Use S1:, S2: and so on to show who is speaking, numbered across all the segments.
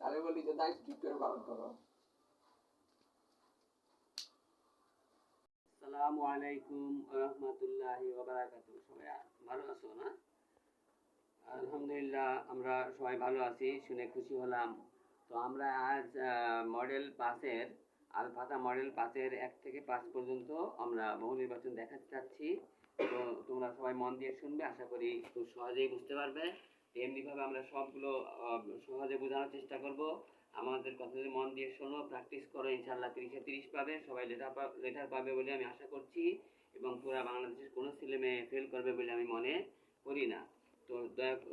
S1: তাহলে বলি যে দায়িত্ব ঠিক করে পালন করো। আসসালামু আলাইকুম রাহমাতুল্লাহি ওয়া বারাকাতুহু। সবাই ভালো আছো না? আলহামদুলিল্লাহ আমরা সবাই ভালো আছি, শুনে খুশি হলাম। তো আমরা আজ মডেল পাসের আল-ফাতহা মডেল পাসের 1 থেকে 5 পর্যন্ত আমরা বহু নির্বাচন দেখাতে চাচ্ছি। তো তোমরা সবাই মন দিয়ে শুনবে, আশা করি খুব সহজেই বুঝতে পারবে। এমনিভাবে আমরা সবগুলো সহজে বোঝানোর চেষ্টা করব। আমাদের কথা যদি মন দিয়ে শোনো, প্র্যাকটিস করো, ইনশাল্লাহ 30-এ 30 পাবে। সবাই লেটার পাবে বলে আমি আশা করছি, এবং পুরা বাংলাদেশের কোনো ছেলে মেয়ে ফেল করবে বলে আমি মনে করি না। তো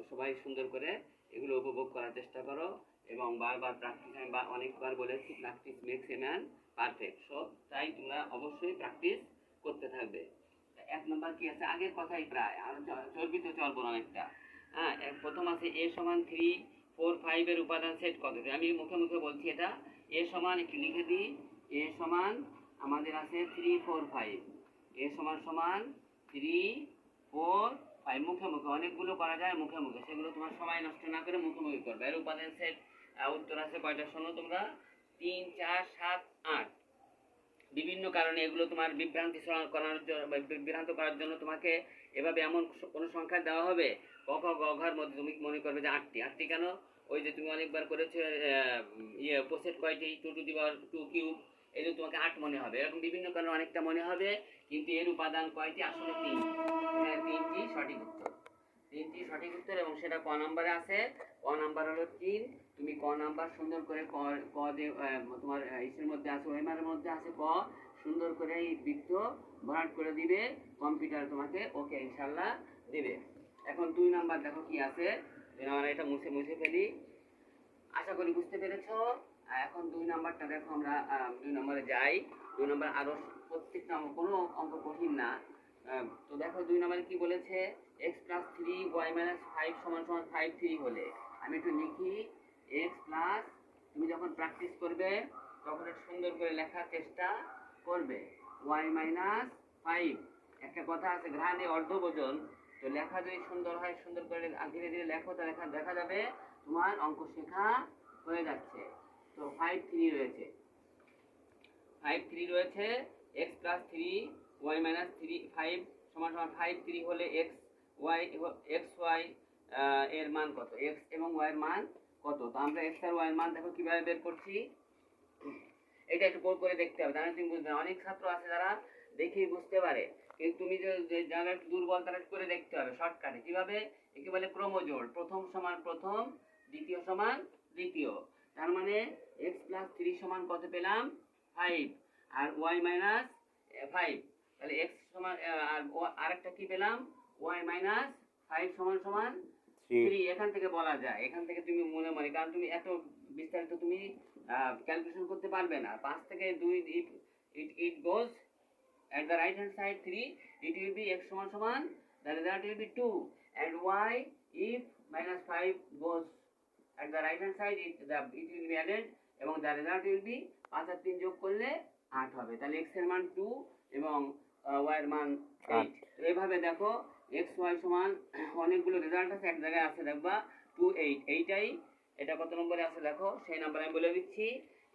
S1: সবাই সুন্দর করে এগুলো উপভোগ করার চেষ্টা করো, এবং বারবার প্র্যাকটিস, আমি অনেকবার বলেছি, practice makes a man perfect. So তাই তোমরা অবশ্যই প্র্যাকটিস করতে থাকবে। 1 নম্বর কি আছে, আগের কথাই প্রায়, আর চর্বিত চলবো অনেকটা। হ্যাঁ, প্রথম আছে a সমান 3, 4, 5 এর উপাদান সেট কত? আমি মুখে মুখে বলছি এটা। a সমান একটু লিখে দিই, a সমান আমাদের আছে 3, 4, 5। a সমান সমান 3, 4, 5। মুখে মুখে অনেকগুলো করা যায়, মুখে মুখে, সেগুলো তোমার সময় নষ্ট না করে মুখে মুখে করবে। এর উপাদান সেট উত্তর আছে কয়টা শোনো তোমরা, 3, 4, 7, 8। বিভিন্ন কারণে এগুলো তোমার বিভ্রান্ত করার জন্য তোমাকে এভাবে এমন কোনো সংখ্যা দেওয়া হবে, ক খ গ ঘর মধ্যে তুমি মনে করবে যে 8টি কেন? ওই যে তুমি অনেকবার করেছো পোসেট কয়টি, 2 টু দি পাওয়ার 2 কিউব, এই যে তোমাকে 8 মনে হবে। এরকম বিভিন্ন কারণে অনেকটা মনে হবে, কিন্তু এর উপাদান কয়টি? আসলে 3। তিনটি সঠিক উত্তর, 3টি সঠিক উত্তর, এবং সেটা ক নাম্বারে আছে। ক নাম্বার হলো 3। তুমি ক নাম্বার সুন্দর করে ক দিয়ে তোমার ইসের মধ্যে আছে, ওয়েমারের মধ্যে আছে ক, সুন্দর করে এই বৃত্ত ভরাট করে দিবে, কম্পিউটার তোমাকে ওকে ইনশাল্লাহ দিবে। এখন 2 নাম্বার দেখো কি আছে, আমরা এটা মুছে মুছে ফেলি। আশা করি বুঝতে পেরেছো। এখন 2 নাম্বারটা দেখো, আমরা 2 নম্বরে যাই। 2 নাম্বার আরো প্রত্যেকটা কোনো অঙ্ক কঠিন না। তো দেখো 2 নম্বরে কি বলেছে, x প্লাস 3 y মাইনাস 5 সমান সমান 5 3 হলে, আমি একটু লিখি, x প্লাস, তুমি যখন প্র্যাকটিস করবে তখন একটু সুন্দর করে লেখার চেষ্টা করবে, y মাইনাস 5। একটা কথা আছে, ঘ্রাণে অর্ধভোজন। তো লেখা যদি সুন্দর হয়, সুন্দর করে ধীরে ধীরে লেখো, তা দেখা যাবে তোমার অঙ্ক শেখা হয়ে যাচ্ছে। তো 5 3 রয়েছে, 5 3 রয়েছে, x প্লাস 3 y মাইনাস 3 5 সমান সমান 5 3 হলে x y এর মান কত? x এবং y এর মান কত? তো আমরা x আর y এর মান দেখো কিভাবে বের করছি, এটা একটু পড় করে দেখতে হবে, তাহলে তুমি বুঝবে। অনেক ছাত্র আছে যারা দেখেই বুঝতে পারে, কিন্তু তুমি যারা একটু দুর্বল তারা করে দেখতে হবে শর্টকাটে। কিভাবে? একে বলে ক্রমজোড়, প্রথম সমান প্রথম, দ্বিতীয় সমান দ্বিতীয়। তার মানে x প্লাস 3 সমান কত পেলাম? 5, আর y মাইনাস 5, তাহলে x সমান আর আরেকটা কি পেলাম, y মাইনাস 5 সমান সমান 3। এখান থেকে বলা যায়, এখান থেকে তুমি মনে মনে, কারণ তুমি এত বিস্তারিত তুমি ক্যালকুলেশন করতে পারবে না। 5 থেকে 2, if it goes at the right hand side 3, it will be x সমান সমান, the result will be 2, and y if minus 5 goes at the right hand side, it will be added, এবং the result will be 5 আর 3 যোগ করলে 8 হবে। তাহলে x এর মান 2 এবং y এর মান 8। এইভাবে দেখো x y সমান অনেকগুলো রেজাল্ট আছে, এক জায়গায় আছে দেখবা 2 8, এইটাই, এটা কত নম্বরে আছে দেখো, সেই নাম্বার আমি বলে দিচ্ছি।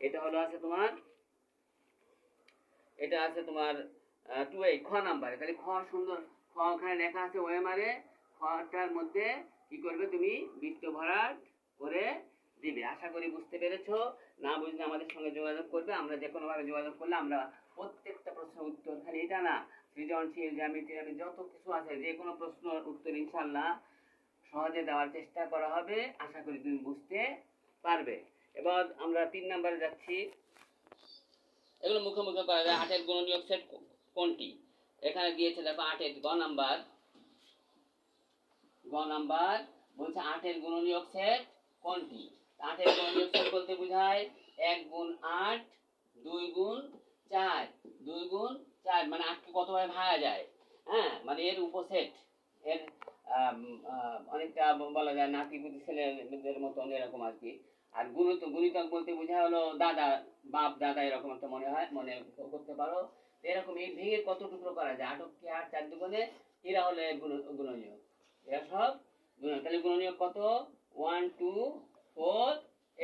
S1: এটা হলো আছে তোমার, এটা আছে তোমার 2 8, খ নাম্বারে। তাহলে খ সুন্দর, খ ওখানে লেখা আছে ওএমআরে, খটার মধ্যে কি করবে, তুমি বৃত্ত ভরাট করে দিবে। আশা করি বুঝতে পেরেছো। না বুঝলে আমাদের সঙ্গে যোগাযোগ করবে, আমরা যে কোনো ভাবে যোগাযোগ করলে আমরা প্রত্যেকটা প্রশ্নের উত্তর, খালি এটা না, সৃজনশীল, জ্যামিতি, যত কিছু আছে, যে কোনো প্রশ্নের উত্তর ইনশাল্লাহ সহজে দেওয়ার চেষ্টা করা হবে। আশা করি তুমি বুঝতে পারবে। এবার আমরা 3 নম্বরে যাচ্ছি। এগুলো মুখে মুখে করা যায়। 8 এর গুণনীয়ক সেট কোনটি? এখানে দিয়েছে দেখো 8 এর গ নাম্বার বলছে 8 এর গুণনীয়ক সেট কোনটি? 8 এর গুণনীয়ক সেট বলতে বোঝায় 1 গুণ 8, 2 গুণ 4, 2 গুণ 4, মানে 8 কে কতভাবে ভাঙা যায়, হ্যাঁ, মানে এর উপসেট, এর অনেকটা বলা যায় নাতিপুতি ছেলেদের মতন এরকম আর কি। আর গুণিতক বলতে বোঝায় হলো দাদা, বাপ দাদা, এরকম একটা মনে হয়, মনে করতে পারো। এরকম এই ভেঙে কত টুকরো করা যায়, 8 কে 8, 4 দুগুণে, এরা হলো গুণনীয়ক, এরা সব গুণনীয়ক। তাহলে গুণনীয়ক কত? 1 2 4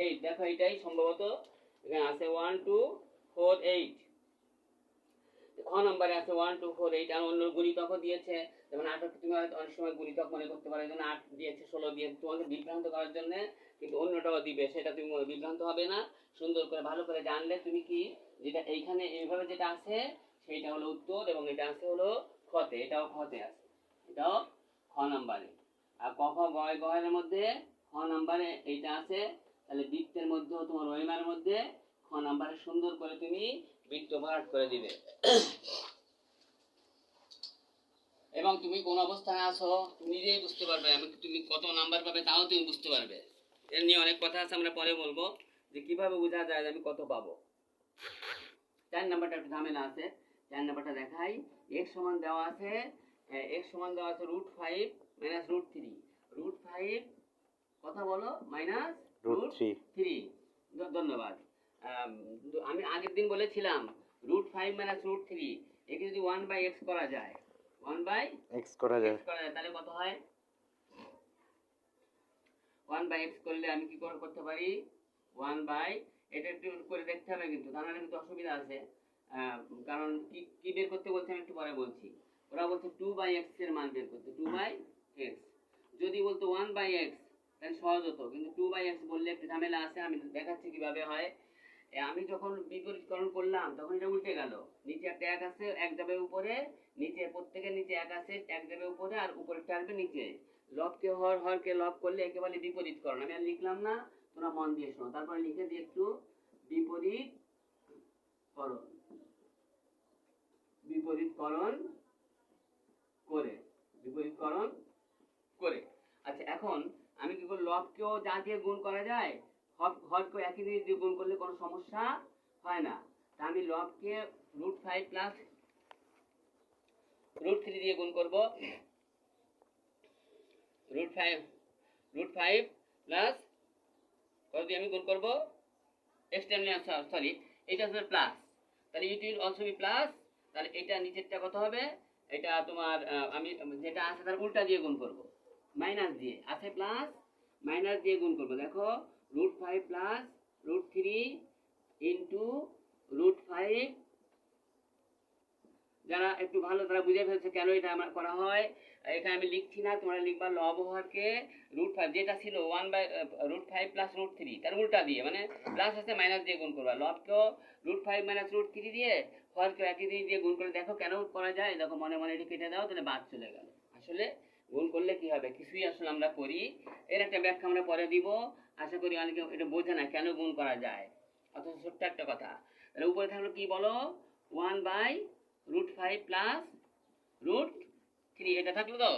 S1: 8 দেখো এটাই সম্ভবত এখানে আছে 1 2 4 8 খ নম্বরে আছে 1 2 4 8 আর অন্য গুণিতকও দিয়েছে যেমন 8 তুমি হয়তো অনেক সময় গুণিতক মনে করতে পারো যেমন 8 দিয়েছে 16 দিয়েছে তোমাকে বিভ্রান্ত করার জন্য কিন্তু অন্যটাও দিবে সেটা তুমি বিভ্রান্ত হবে না সুন্দর করে ভালো করে জানলে তুমি কি যেটা এইখানে এইভাবে যেটা আছে সেইটা হলো উত্তর এবং এটা আছে হলো খতে এটাও খতে আছে এটাও খ নম্বরে আর ক খ গয়ের মধ্যে খ নম্বরে এইটা আছে তাহলে বৃত্তের মধ্যে তোমার রহিমার মধ্যে খ নম্বরে সুন্দর করে তুমি বৃত্ত ভরাট করে দিবে এবং তুমি কোন অবস্থানে আছো তুমি নিজেই বুঝতে পারবে আমি তুমি কত নাম্বার পাবে তাও তুমি বুঝতে পারবে এর নিয়ে অনেক কথা আছে আমরা পরে বলবো যে কিভাবে বোঝা যায় আমি কত পাবো 4 নাম্বারটা একটু ঝামেলা আছে 4 নাম্বারটা দেখাই x সমান দেওয়া আছে √5 -√3 √5 কথা বলো মাইনাস √3 ধন্যবাদ আমি আগের দিন বলেছিলাম √5 -√3 একে যদি 1/x করা যায় 1/x করা যায় তাহলে কত হয় 1/x করলে আমি কি করতে পারি 1/ এটা একটু করে দেখতে হবে কিন্তু তাহলে কিন্তু অসুবিধা আছে কারণ কি বের করতে বলছে আমি একটু পরে বলছি ওরা বলছে 2/x এর মান বের করতে 2/x যদি বলতো 1/x তাহলে সহজ হতো কিন্তু 2/x বললে একটু ঝামেলা আছে আমি দেখাচ্ছি কিভাবে হয় আমি যখন বিপরীতকরণ করলাম তখন এটা উল্টে গেল নিচে একটা এক আছে এক যাবে উপরে নিচে প্রত্যেকের নিচে এক আছে এক যাবে উপরে আর উপরে আসবে নিচে লবকে হরকে লব করলে একেবারে বিপরীতকরণ আমি আর লিখলাম না তোমরা মন দিয়ে শোনো তারপরে লিখে দিই একটু বিপরীতকরণ করে আচ্ছা এখন আমি কি করব লবকেও যা দিয়ে গুণ করা যায় হরকে একই জিনিস দিয়ে গুণ করলে কোনো সমস্যা হয় না তা আমি লবকে √5 প্লাস √3 দিয়ে গুণ করব √5 প্লাস কত দিয়ে আমি গুণ করব সরি এটা হচ্ছে প্লাস তাহলে it will also be plus তাহলে এটা নিচেরটা কত হবে এটা তোমার আমি যেটা আছে তার উল্টা দিয়ে গুণ করব মাইনাস দিয়ে আছে প্লাস মাইনাস দিয়ে গুণ করব দেখো √5 প্লাস √3 ইনটু √5 যারা একটু ভালো তারা বুঝে ফেলছে কেন এটা আমার করা হয় এখানে আমি লিখছি না তোমরা লিখবা লব হরকে √5 যেটা ছিল 1/√5 প্লাস √3 তার উল্টা দিয়ে মানে প্লাস আছে মাইনাস দিয়ে গুণ করবা লবকেও √5 -√3 দিয়ে হরকে একই জিনিস দিয়ে গুণ করে দেখো কেন করা যায় দেখো মনে মনে এটা কেটে দাও তাহলে বাদ চলে গেল আসলে গুণ করলে কি হবে কিছুই আসলে আমরা করি এর একটা ব্যাখ্যা আমরা পরে দিব আশা করি অনেকে এটা বোঝে না কেন গুণ করা যায় অথচ ছোট্ট একটা কথা তাহলে উপরে থাকলো কি বলো 1/√5 প্লাস √3 এটা থাকলো তো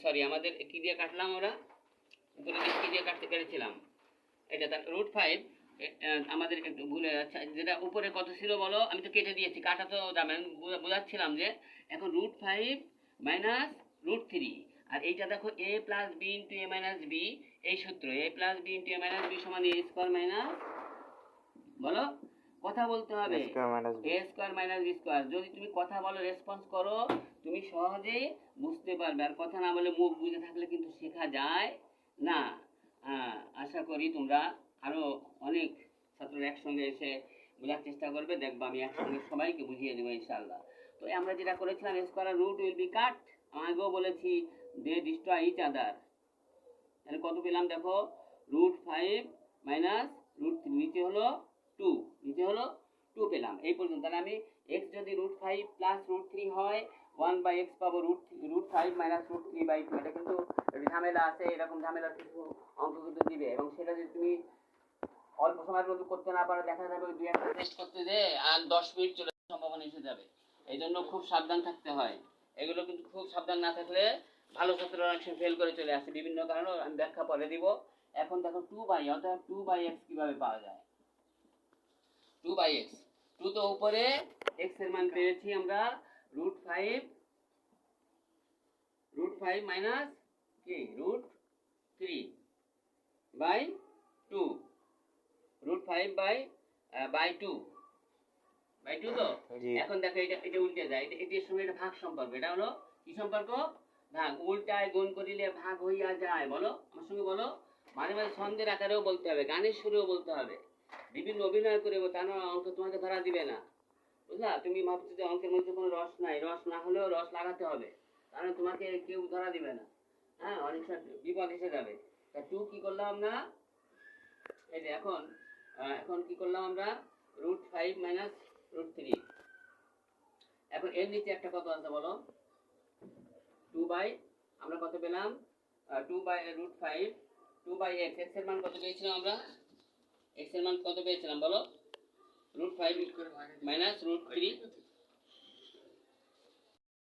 S1: সরি আমাদের কি দিয়ে কাটলাম আমরা উপরে কি দিয়ে কাটতে পেরেছিলাম এটা তার √5 আমাদের একটু ভুলে যাচ্ছে যেটা উপরে কত ছিল বলো আমি তো কেটে দিয়েছি কাটা তো যাবেন বোঝাচ্ছিলাম যে এখন √5 মাইনাস √3 আর এইটা দেখো a plus b into a minus b এই সূত্র a plus b into a minus b সমান a স্কয়ার মাইনাস বলো কথা বলতে হবে a square minus b square যদি তুমি কথা বলো রেসপন্স করো তুমি সহজেই বুঝতে পারবে আর কথা না বলে মুখ বুঝে থাকলে কিন্তু শেখা যায় না আশা করি তোমরা আরো অনেক ছাত্ররা একসঙ্গে এসে বোঝার চেষ্টা করবে দেখবা আমি একসঙ্গে সবাইকে বুঝিয়ে দেবো ইনশাআল্লাহ তো আমরা যেটা করেছিলাম স্কয়ার রুট উইল বি কাট আগেও বলেছি দে ডিস্ট্রয় ইচ আদার তাহলে কত পেলাম দেখো √5 মাইনাস √3 নিচে হলো 2 পেলাম এই পর্যন্ত তাহলে আমি x যদি √5 প্লাস √3 হয় 1/x পাবো √5 মাইনাস √3/2 এটা কিন্তু ঝামেলা আছে এরকম ঝামেলা কিছু অঙ্ক কিন্তু দিবে এবং সেটা যদি তুমি অল্প সময়ের মধ্যে করতে না পারো দেখা যাবে দুই একটা টেস্ট করতে যে আর 10 মিনিট চলে সম্ভাবনা এসে যাবে এই জন্য খুব সাবধান থাকতে হয় এগুলো কিন্তু খুব সাবধান না থাকলে ভালো ছাত্ররা অনেক ফেল করে চলে আসে বিভিন্ন কারণে আমি ব্যাখ্যা পরে দিব এখন দেখো 2/, অর্থাৎ 2/x কিভাবে পাওয়া যায় 2/x 2 তো উপরে x এর মান পেয়েছি আমরা √5 মাইনাস কি √3/2 √5/2 তো এখন দেখো এটা উল্টে যায় এটার সঙ্গে একটা ভাগ সম্পর্ক এটা হলো কি সম্পর্ক ভাগ উল্টায় গুণ করিলে ভাগ হইয়া যায় বলো আমার সঙ্গে বলো মাঝে মাঝে ছন্দের আকারেও বলতে হবে, গানের সুরেও বলতে হবে, বিভিন্ন অভিনয় করে, তা না অঙ্ক তোমাকে ধরা দিবে না। বুঝলা? তুমি ভাবছো যে অঙ্কের মধ্যে কোনো রস নাই, রস না হলেও রস লাগাতে হবে, কারণ তোমাকে কেউ ধরা দিবে না। হ্যাঁ, অনেক সময় বিপদ এসে যাবে। তা টু কি করলাম আমরা? এই যে এখন এখন কি করলাম আমরা? √5 মাইনাস √3। এখন এর নিচে একটা কত আছে বলো? 2 বাই, আমরা কত পেলাম? 2 বাই √5, 2 বাই x, x এর মান কত পেয়েছিলাম আমরা? x এর মান কত পেয়েছিলাম বলো? √5 মাইনাস √3।